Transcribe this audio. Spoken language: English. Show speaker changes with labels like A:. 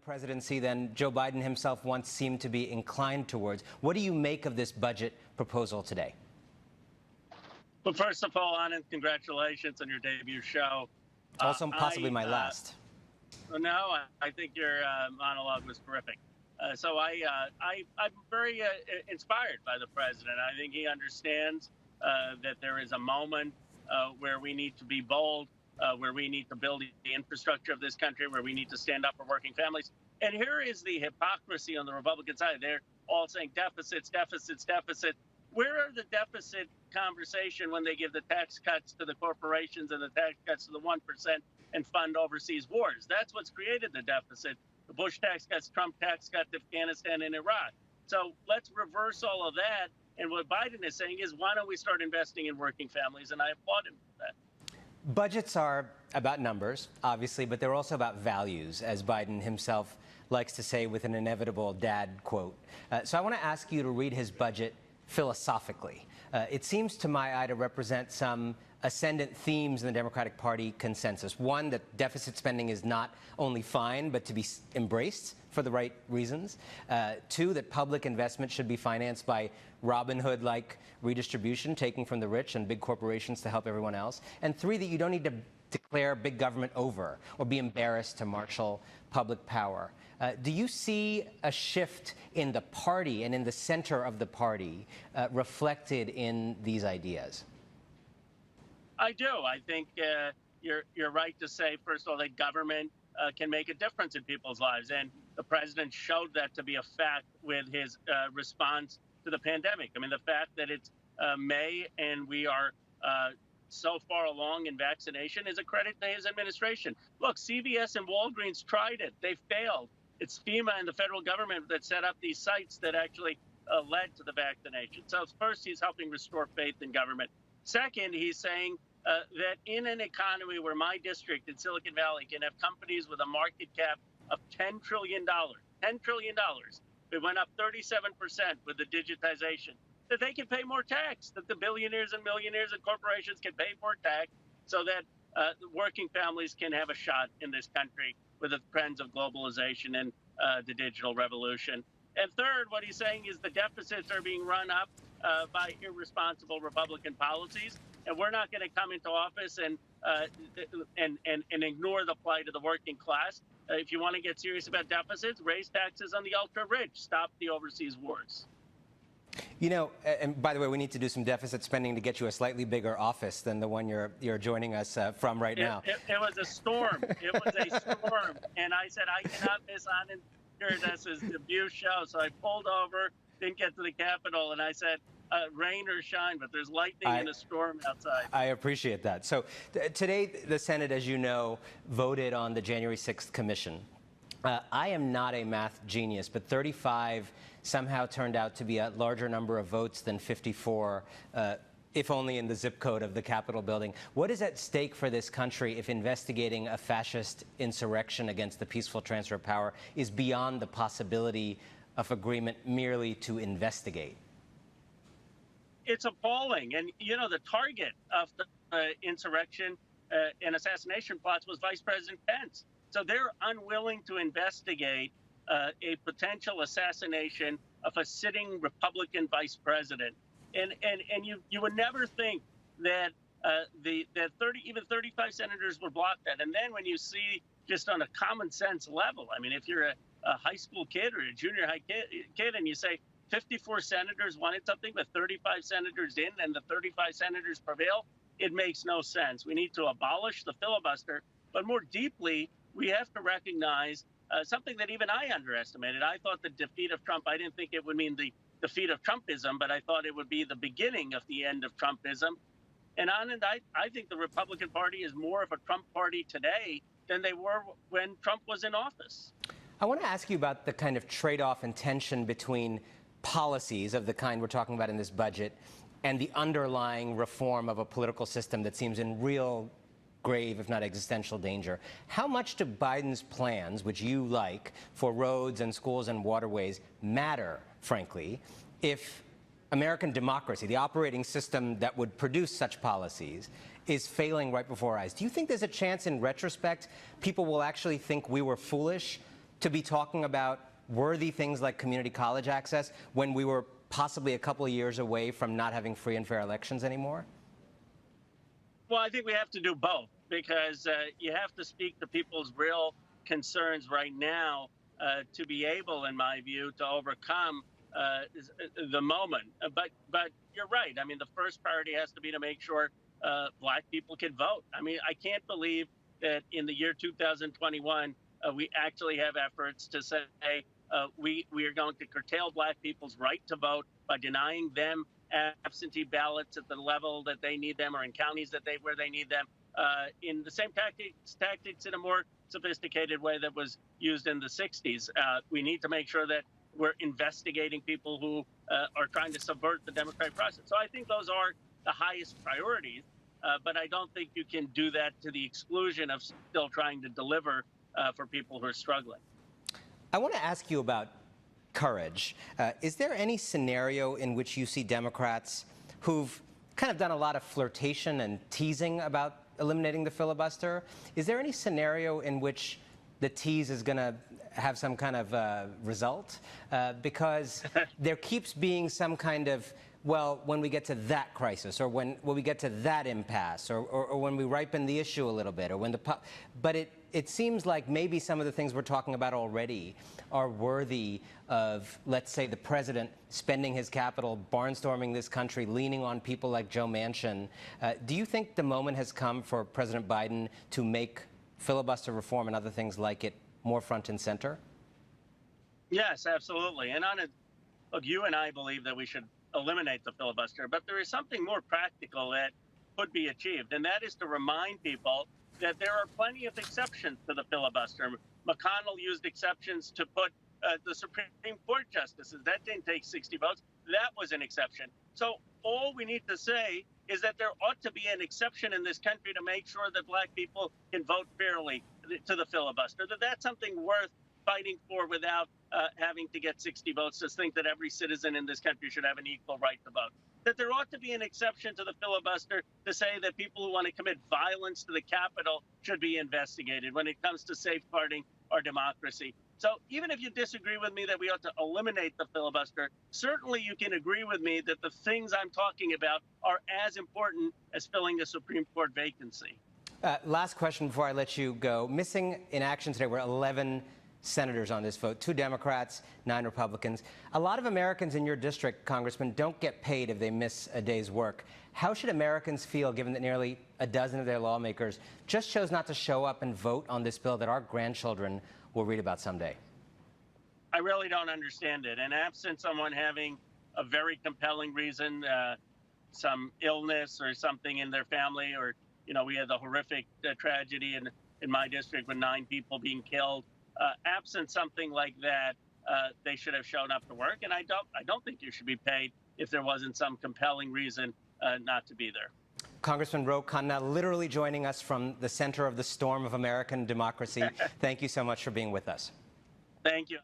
A: presidency than Joe Biden himself once seemed to be inclined towards. What do you make of this budget proposal today?
B: Well, first of all, Anand, congratulations on your debut show.
A: Also, possibly my last.
B: No, I think your monologue was terrific. I'm very inspired by the president. I think he understands that there is a moment where we need to be bold, where we need to build the infrastructure of this country, where we need to stand up for working families. And here is the hypocrisy on the Republican side. They're all saying deficits, deficits, deficits. Where are the deficit conversation when they give the tax cuts to the corporations and the tax cuts to the 1% and fund overseas wars? That's what's created the deficit. The Bush tax cuts, Trump tax cuts, Afghanistan and Iraq. So let's reverse all of that. And what Biden is saying is, why don't we start investing in working families? And I applaud him for that.
A: Budgets are about numbers, obviously, but they're also about values, as Biden himself likes to say with an inevitable dad quote. So I want to ask you to read his budget philosophically. It seems to my eye to represent some ascendant themes in the Democratic Party consensus. One, that deficit spending is not only fine, but to be embraced for the right reasons. Two, that public investment should be financed by Robin Hood-like redistribution, taking from the rich and big corporations to help everyone else. And three, that you don't need to declare big government over or be embarrassed to marshal public power. Do you see a shift in the party and in the center of the party reflected in these ideas?
B: I do. I think you're right to say, first of all, that government can make a difference in people's lives. And the president showed that to be a fact with his response to the pandemic. I mean, the fact that it's May and we are so far along in vaccination is a credit to his administration. Look, CVS and Walgreens tried it. They failed. It's FEMA and the federal government that set up these sites that actually led to the vaccination. So first, he's helping restore faith in government. Second, he's saying that in an economy where my district in Silicon Valley can have companies with a market cap of $10 trillion, $10 trillion, it went up 37% with the digitization, that they can pay more tax, that the billionaires and millionaires and corporations can pay more tax so that working families can have a shot in this country with the trends of globalization and the digital revolution. And third, what he's saying is the deficits are being run up by irresponsible Republican policies, and we're not going to come into office and ignore the plight of the working class. If you want to get serious about deficits, raise taxes on the ultra-rich, stop the overseas wars.
A: You know, and by the way, we need to do some deficit spending to get you a slightly bigger office than the one you're joining us from right now.
B: It was a storm. It was a storm. And I said, I cannot miss Anand Giridhara's debut show. So I pulled over, didn't get to the Capitol, and I said, rain or shine, but there's lightning and a storm outside. I
A: appreciate that. So today, the Senate, as you know, voted on the January 6th commission. I am not a math genius, but 35 somehow turned out to be a larger number of votes than 54, if only in the zip code of the Capitol building. What is at stake for this country if investigating a fascist insurrection against the peaceful transfer of power is beyond the possibility of agreement merely to investigate?
B: It's appalling. And, you know, the target of the insurrection and assassination plots was Vice President Pence. So they're unwilling to investigate a potential assassination of a sitting Republican vice president. And you would never think that even 35 senators would block that. And then when you see just on a common sense level, I mean, if you're a high school kid or a junior high kid and you say 54 senators wanted something, but 35 senators didn't, and the 35 senators prevail, it makes no sense. We need to abolish the filibuster, but more deeply, we have to recognize something that even I underestimated. I thought the defeat of Trump, I didn't think it would mean the defeat of Trumpism, but I thought it would be the beginning of the end of Trumpism. And Anand, I think the Republican Party is more of a Trump party today than they were when Trump was in office.
A: I want to ask you about the kind of trade-off and tension between policies of the kind we're talking about in this budget and the underlying reform of a political system that seems in real grave, if not existential danger. How much do Biden's plans, which you like, for roads and schools and waterways matter, frankly, if American democracy, the operating system that would produce such policies, is failing right before our eyes? Do you think there's a chance in retrospect people will actually think we were foolish to be talking about worthy things like community college access when we were possibly a couple of years away from not having free and fair elections anymore?
B: Well, I think we have to do both, because you have to speak to people's real concerns right now to be able, in my view, to overcome the moment. But you're right. I mean, the first priority has to be to make sure Black people can vote. I mean, I can't believe that in the year 2021, we actually have efforts to say we are going to curtail Black people's right to vote by denying them absentee ballots at the level that they need them, or in counties where they need them, in the same tactics in a more sophisticated way that was used in the 60s. We need to make sure that we're investigating people who are trying to subvert the democratic process. So I think those are the highest priorities, but I don't think you can do that to the exclusion of still trying to deliver for people who are struggling.
A: I want to ask you about courage. Is there any scenario in which you see Democrats who've kind of done a lot of flirtation and teasing about eliminating the filibuster? Is there any scenario in which the tease is going to have some kind of result? Because there keeps being some kind of, well, when we get to that crisis, or when we get to that impasse, or when we ripen the issue a little bit, or when but it seems like maybe some of the things we're talking about already are worthy of, let's say, the president spending his capital, barnstorming this country, leaning on people like Joe Manchin. Do you think the moment has come for President Biden to make filibuster reform and other things like it more front and center?
B: Yes, absolutely. And look, you and I believe that we should eliminate the filibuster, but there is something more practical that could be achieved, and that is to remind people that there are plenty of exceptions to the filibuster. McConnell used exceptions to put the Supreme Court justices. That didn't take 60 votes. That was an exception. So all we need to say is that there ought to be an exception in this country to make sure that Black people can vote fairly to the filibuster, that's something worth fighting for without having to get 60 votes. Just think that every citizen in this country should have an equal right to vote. That there ought to be an exception to the filibuster to say that people who want to commit violence to the Capitol should be investigated when it comes to safeguarding our democracy. So even if you disagree with me that we ought to eliminate the filibuster, certainly you can agree with me that the things I'm talking about are as important as filling a Supreme Court vacancy.
A: Last question before I let you go. Missing in action today were 11 senators on this vote, 2 Democrats, 9 Republicans. A lot of Americans in your district, Congressman, don't get paid if they miss a day's work. How should Americans feel given that nearly a dozen of their lawmakers just chose not to show up and vote on this bill that our grandchildren will read about someday?
B: I really don't understand it. And absent someone having a very compelling reason, some illness or something in their family, or, we had the horrific tragedy in my district with 9 people being killed. Absent something like that, they should have shown up to work. And I don't think you should be paid if there wasn't some compelling reason not to be there.
A: Congressman Khanna, literally joining us from the center of the storm of American democracy. Thank you so much for being with us.
B: Thank you.